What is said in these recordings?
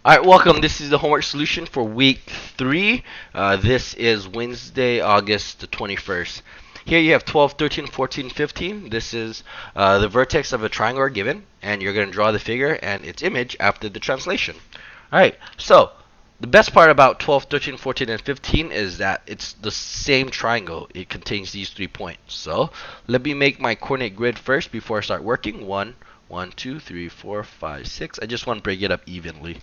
Alright, welcome. This is the homework solution for week 3. This is Wednesday, August the 21st. Here you have 12, 13, 14, 15. This is the vertex of a triangle are given, and you're going to draw the figure and its image after the translation. Alright, so the best part about 12, 13, 14, and 15 is that it's the same triangle. It contains these 3 points. So let me make my coordinate grid first before I start working. 1, 1, 2, 3, 4, 5, 6. I just want to break it up evenly.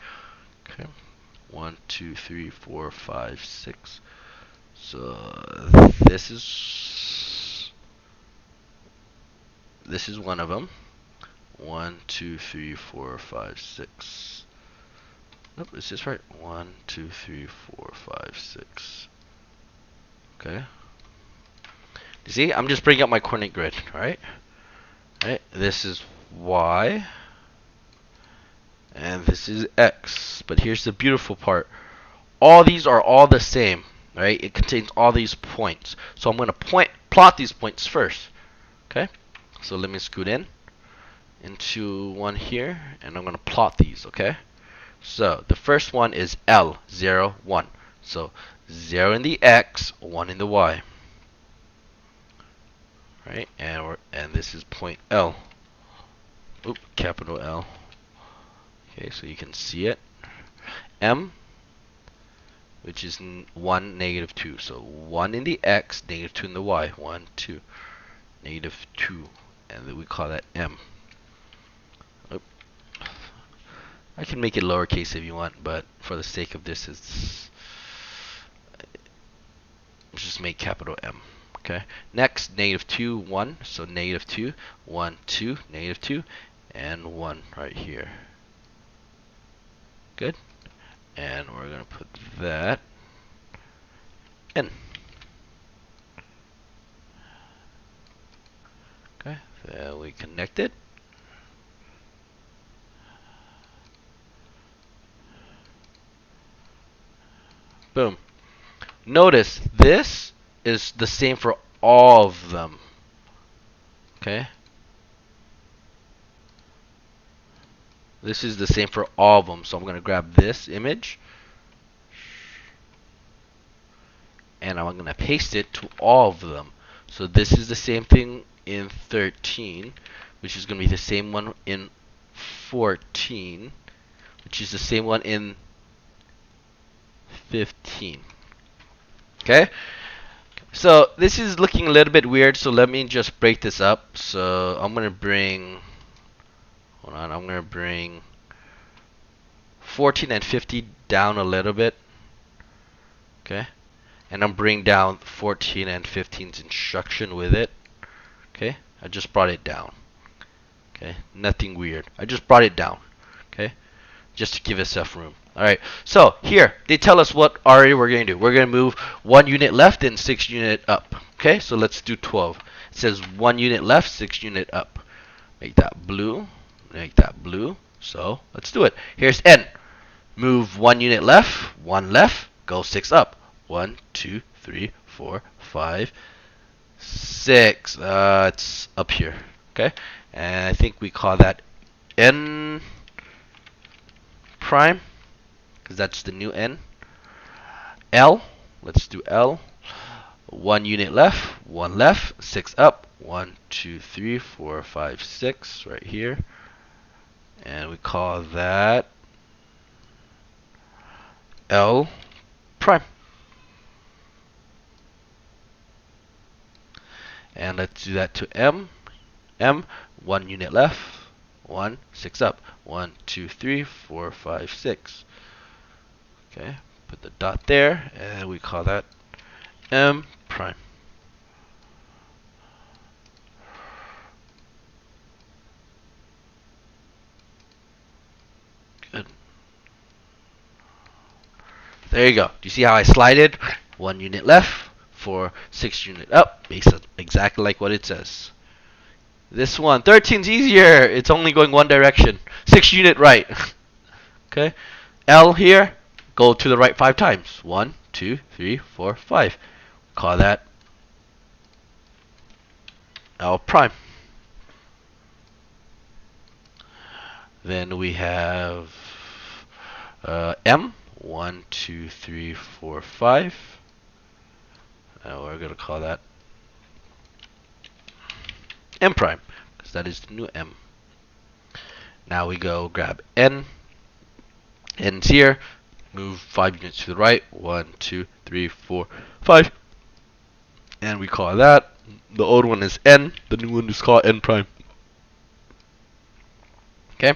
Okay. 1, 2, 3, 4, 5, 6. So this is one of them. 1, 2, 3, 4, 5, 6. Nope, is this right? 1, 2, 3, 4, 5, 6. Okay. You see, I'm just bringing up my coordinate grid. All right. All right. This is y, and this is x. But here's the beautiful part. All these are all the same, right? It contains all these points. So I'm going to plot these points first. Okay? So let me scoot into one here, and I'm going to plot these, okay? So the first one is L, 0, 1. So 0 in the x, 1 in the y. Right? And this is point L. Oop, capital L. Okay, so you can see it. M, which is 1, negative 2. So 1 in the x, negative 2 in the y. 1, 2, negative 2. And then we call that M. Oop. I can make it lowercase if you want, but for the sake of this, let's just make capital M. Okay. Next, negative 2, 1. So negative 2, 1, 2, negative 2, and 1 right here. Good. And we're going to put that in. Okay. Then we connect it. Boom. Notice this is the same for all of them. Okay? This is the same for all of them. So I'm going to grab this image and I'm going to paste it to all of them. So this is the same thing in 13, which is going to be the same one in 14, which is the same one in 15. Okay? So this is looking a little bit weird, so let me just break this up. So I'm going to bring, hold on, I'm going to bring 14 and 50 down a little bit. Okay? And I'm bringing down 14 and 15's instruction with it. Okay? I just brought it down. Okay? Nothing weird. I just brought it down. Okay? Just to give itself room. Alright, so here, they tell us what area we're going to do. We're going to move 1 unit left and 6 unit up. Okay, so let's do 12. It says 1 unit left, 6 unit up. Make that blue. Make that blue. So, let's do it. Here's N. Move 1 unit left, 1 left, go 6 up. 1, 2, 3, 4, 5, 6. It's up here. Okay, and I think we call that N prime, because that's the new N. L, let's do L. 1 unit left, 1 left, 6 up. 1, 2, 3, 4, 5, 6 right here. And we call that L prime. And let's do that to M. M, 1 unit left, 1, 6 up. 1, 2, 3, 4, 5, 6. Okay, put the dot there, and we call that M prime. Good. There you go. Do you see how I slided? 1 unit left, 4, 6 unit up. Makes it exactly like what it says. This one, 13's easier. It's only going one direction. 6 unit right. Okay. L here, go to the right 5 times. 1, 2, 3, 4, 5. Call that L prime. Then we have M, 1, 2, 3, 4, 5. We're going to call that M prime, because that is the new M. Now we go grab N. N's here. Move 5 units to the right. 1, 2, 3, 4, 5. And we call that. The old one is N. The new one is called N prime. Okay.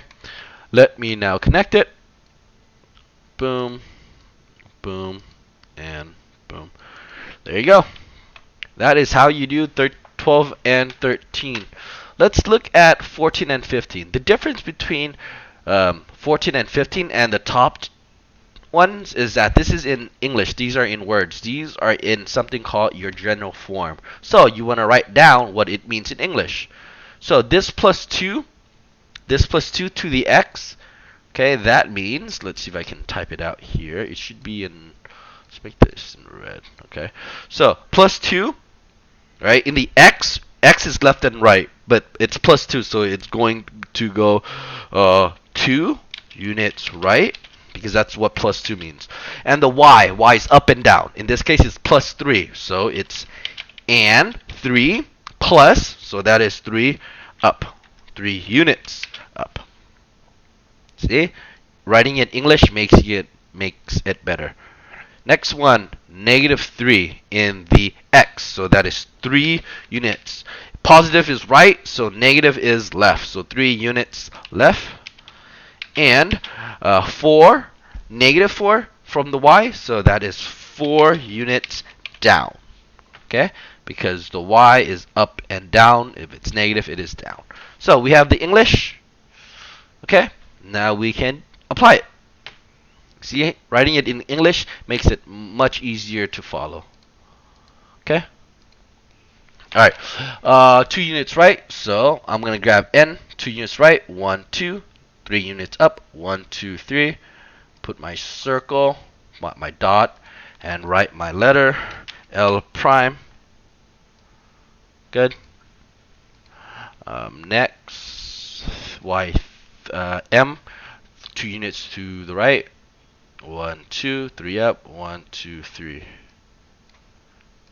Let me now connect it. Boom. Boom. And boom. There you go. That is how you do 12 and 13. Let's look at 14 and 15. The difference between 14 and 15 and the top ones is that this is in English. These are in words. These are in something called your general form. So you want to write down what it means in English. So this plus 2 to the x, okay, that means, let's see if I can type it out here. It should be in, let's make this in red, okay. So plus 2, right, in the x is left and right, but it's plus 2, so it's going to go 2 units right, because that's what plus 2 means. And the y is up and down. In this case, it's plus 3, so it's and 3 plus, so that is 3 up, 3 units up. See, writing in English makes it better. Next one, negative 3 in the x, so that is 3 units. Positive is right, so negative is left, so 3 units left. And 4, negative 4 from the y, so that is 4 units down. Okay, because the y is up and down. If it's negative, it is down. So we have the English. Okay, now we can apply it. See, writing it in English makes it much easier to follow. Okay? Alright, 2 units right, so I'm going to grab N, 2 units right, 1, 2, 3 units up, 1, 2, 3, put my circle, my dot, and write my letter, L prime. Good. Next, Y, M, 2 units to the right, 1, 2, 3 up, 1, 2, 3.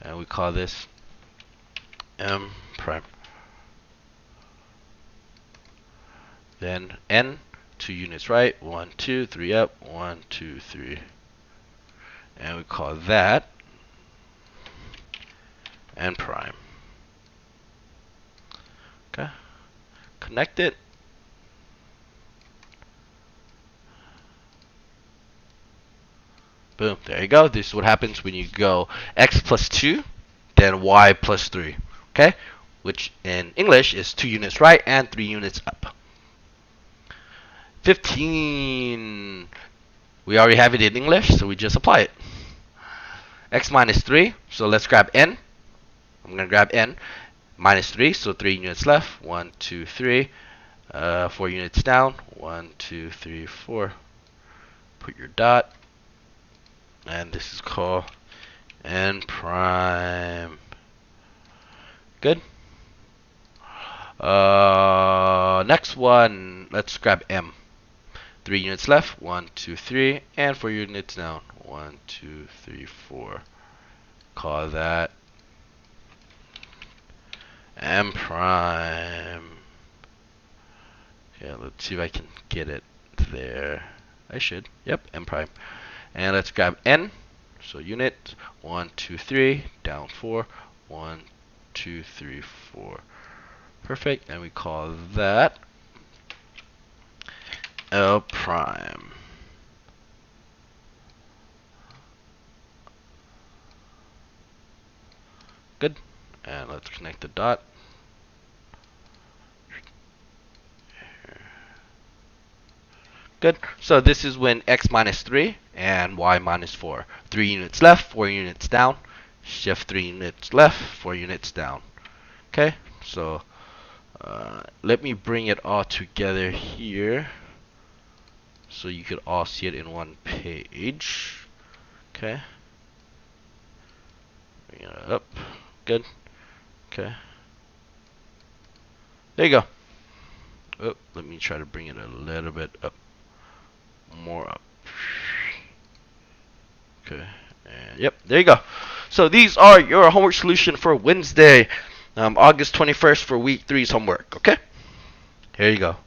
And we call this M prime. Then N, 2 units right, 1, 2, 3 up, 1, 2, 3. And we call that N prime. Okay. Connect it. Boom. There you go. This is what happens when you go x plus 2, then y plus 3. Okay? Which in English is 2 units right and 3 units up. 15. We already have it in English, so we just apply it. X minus 3. So let's grab n. I'm going to grab n. Minus 3, so 3 units left. 1, 2, 3. 4 units down. 1, 2, 3, 4. Put your dot. And this is called N prime. Good. Next one, let's grab M. 3 units left. 1, 2, 3. And 4 units down. 1, 2, 3, 4. Call that M prime. Okay, let's see if I can get it there. I should. Yep, M prime. And let's grab N. So unit 1, 2, 3, down 4, 1, 2, 3, 4. Perfect. And we call that L prime. Good. And let's connect the dot. Good. So this is when x minus 3 and y minus 4. 3 units left, 4 units down. Shift 3 units left, 4 units down. Okay, so let me bring it all together here so you could all see it in one page. Okay. Bring it up. Good. Okay. There you go. Oh, let me try to bring it a little bit up. More up. Okay. And yep, there you go. So these are your homework solution for Wednesday, August 21st for week 3's homework. Okay? Here you go.